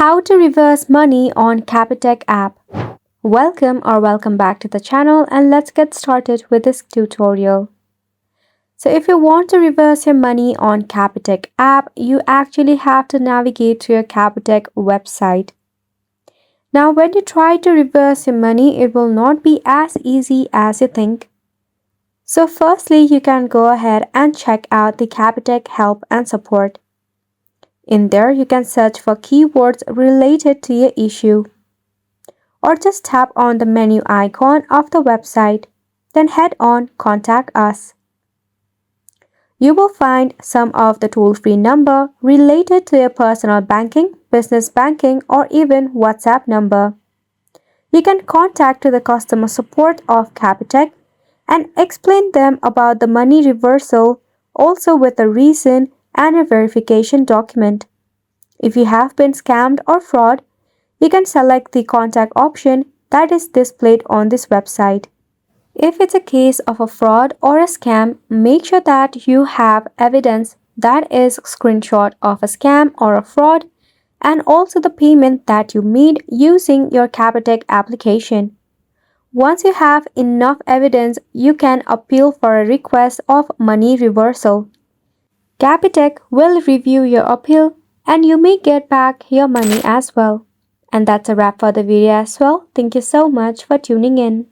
How to reverse money on Capitec app. Welcome back to the channel, and let's get started with this tutorial. So if you want to reverse your money on Capitec app, you actually have to navigate to your Capitec website. Now when you try to reverse your money, it will not be as easy as you think. So firstly, you can go ahead and check out the Capitec help and support. In there, you can search for keywords related to your issue. Or just tap on the menu icon of the website, then head on Contact Us. You will find some of the toll-free number related to your personal banking, business banking, or even WhatsApp number. You can contact the customer support of Capitec and explain them about the money reversal, also with a reason and a verification document. If you have been scammed or fraud, you can select the contact option that is displayed on this website. If it's a case of a fraud or a scam, make sure that you have evidence that is a screenshot of a scam or a fraud and also the payment that you made using your Capitec application. Once you have enough evidence, you can appeal for a request of money reversal. Capitec will review your appeal and you may get back your money as well. And that's a wrap for the video as well. Thank you so much for tuning in.